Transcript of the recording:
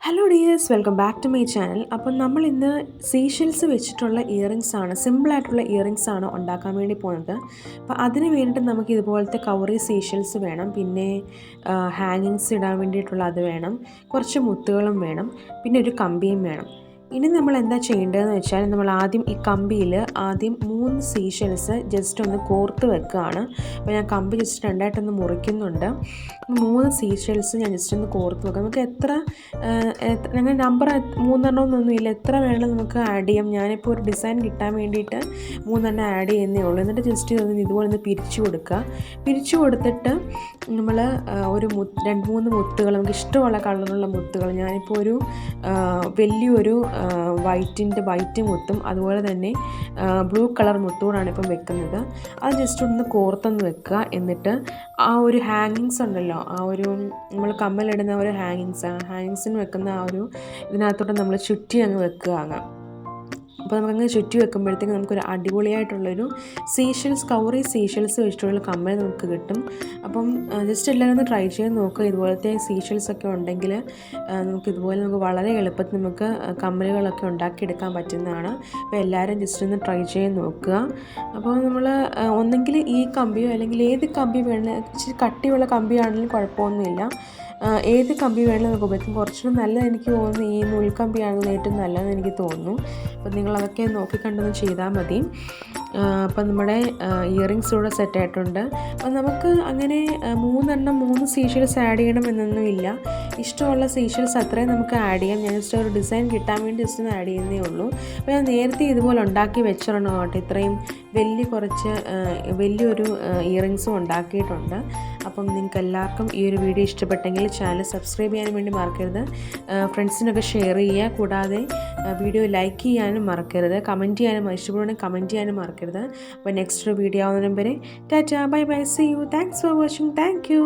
Hello dears, welcome back to my channel. അപ്പം നമ്മൾ ഇന്ന് സീഷെൽസ് വെച്ചിട്ടുള്ള ഇയറിങ്സ് ആണ്, സിമ്പിളായിട്ടുള്ള ഇയറിങ്സ് ആണ് ഉണ്ടാക്കാൻ വേണ്ടി പോകുന്നത്. അപ്പോൾ അതിന് വേണ്ടിയിട്ട് നമുക്ക് ഇതുപോലത്തെ കവറി സീഷെൽസ് വേണം, പിന്നെ ഹാങ്ങിങ്സ് ഇടാൻ വേണ്ടിയിട്ടുള്ള അത് വേണം, കുറച്ച് മുത്തുകളും വേണം, പിന്നെ ഒരു കമ്പിയും വേണം. ഇനി നമ്മൾ എന്താ ചെയ്യേണ്ടതെന്ന് വെച്ചാൽ, നമ്മൾ ആദ്യം ഈ കമ്പിയിൽ ആദ്യം 3 സീഷെൽസ് ജസ്റ്റ് ഒന്ന് കോർത്ത് വെക്കുകയാണ്. അപ്പോൾ ഞാൻ കമ്പി ജസ്റ്റ് രണ്ടായിട്ടൊന്ന് മുറിക്കുന്നുണ്ട്. 3 സീഷെൽസ് ഞാൻ ജസ്റ്റ് ഒന്ന് കോർത്ത് വെക്കാം. നമുക്ക് എത്ര ഞങ്ങൾ നമ്പർ 3 എന്നൊന്നുമില്ല, എത്ര വേണം നമുക്ക് ആഡ് ചെയ്യാം. ഞാനിപ്പോൾ ഒരു ഡിസൈൻ കിട്ടാൻ വേണ്ടിയിട്ട് 3 ആഡ് ചെയ്യുന്നേ ഉള്ളൂ. എന്നിട്ട് ജസ്റ്റ് ഇതുപോലെ ഒന്ന് പിരിച്ചു കൊടുക്കുക. പിരിച്ചു കൊടുത്തിട്ട് നമ്മൾ ഒരു 2-3 മുത്തുകൾ, നമുക്ക് ഇഷ്ടമുള്ള കളറുള്ള മുത്തുകൾ, ഞാനിപ്പോൾ ഒരു വലിയൊരു വൈറ്റ് മുത്തും അതുപോലെ തന്നെ ബ്ലൂ കളർ മുത്തുകൂടാണ് ഇപ്പം വെക്കുന്നത്. അത് ജസ്റ്റ് ഒന്ന് കോർത്തൊന്ന് വെക്കുക. എന്നിട്ട് ആ ഒരു ഹാങ്ങിങ്സ് ഉണ്ടല്ലോ, ആ ഒരു നമ്മൾ കമ്മലിടുന്ന ഒരു ഹാങ്ങിങ്സിന് വെക്കുന്ന ആ ഒരു ഇതിനകത്തോട്ട് നമ്മൾ ചുറ്റി അങ്ങ് വെക്കുക അങ്ങ്. അപ്പോൾ നമുക്കങ്ങ് ചുറ്റി വെക്കുമ്പോഴത്തേക്ക് നമുക്കൊരു അടിപൊളിയായിട്ടുള്ളൊരു കവറി സീഷെൽസ് വെച്ചിട്ടുള്ള കമ്മൽ നമുക്ക് കിട്ടും. അപ്പം ജസ്റ്റ് എല്ലാവരും ഒന്ന് ട്രൈ ചെയ്ത് നോക്കുക. ഇതുപോലത്തെ സീഷെൽസൊക്കെ ഉണ്ടെങ്കിൽ നമുക്ക് വളരെ എളുപ്പത്തിൽ നമുക്ക് കമ്മലുകളൊക്കെ ഉണ്ടാക്കിയെടുക്കാൻ പറ്റുന്നതാണ്. അപ്പോൾ എല്ലാവരും ജസ്റ്റ് ഒന്ന് ട്രൈ ചെയ്ത് നോക്കുക. അപ്പോൾ നമ്മൾ ഒന്നെങ്കിൽ ഈ കമ്പിയോ അല്ലെങ്കിൽ ഏത് കമ്പി വേണമെങ്കിൽ, ഇച്ചിരി കട്ടിയുള്ള കമ്പിയാണെങ്കിലും കുഴപ്പമൊന്നുമില്ല, ഏത് കമ്പി വേണമെങ്കിലും നമുക്ക് ഉപയോഗിക്കും. കുറച്ചുകൂടി നല്ലത് എനിക്ക് തോന്നുന്നു ഈ നൂൽക്കമ്പിയാണെന്ന് ഏറ്റവും നല്ലതെന്ന് എനിക്ക് തോന്നുന്നു. അപ്പോൾ നിങ്ങളതൊക്കെ നോക്കിക്കണ്ടൊന്ന് ചെയ്താൽ മതി. അപ്പം നമ്മുടെ ഇയറിങ്സ് കൂടെ സെറ്റായിട്ടുണ്ട്. അപ്പം നമുക്ക് അങ്ങനെ 3 സീഷെൽസ് ആഡ് ചെയ്യണം എന്നൊന്നുമില്ല. ഇഷ്ടമുള്ള സീഷെൽസ് അത്രയും നമുക്ക് ആഡ് ചെയ്യാം. ഞാൻ ജസ്റ്റ് ഒരു ഡിസൈൻ കിട്ടാൻ വേണ്ടി ജസ്റ്റ് ഒന്ന് ആഡ് ചെയ്യുന്നേ ഉള്ളൂ. അപ്പോൾ ഞാൻ നേരത്തെ ഇതുപോലെ ഉണ്ടാക്കി വെച്ചിടണം കേട്ടോ. ഇത്രയും വലിയൊരു ഇയറിങ്സും ഉണ്ടാക്കിയിട്ടുണ്ട്. അപ്പം നിങ്ങൾക്ക് എല്ലാവർക്കും ഈ ഒരു വീഡിയോ ഇഷ്ടപ്പെട്ടെങ്കിൽ ചാനൽ സബ്സ്ക്രൈബ് ചെയ്യാനും വേണ്ടി മറക്കരുത്. ഫ്രണ്ട്സിനൊക്കെ ഷെയർ ചെയ്യുക. കൂടാതെ വീഡിയോ ലൈക്ക് ചെയ്യാനും മറക്കരുത്. കമൻറ്റ് ചെയ്യാനും, ഇഷ്ടപ്പെടുകയാണെങ്കിൽ കമൻറ്റ് ചെയ്യാനും മറക്കരുത്. അപ്പോൾ നെക്സ്റ്റ് ഒരു വീഡിയോ ആവുന്നതിനും വരെ tata, bye bye, see you, thanks for watching, thank U.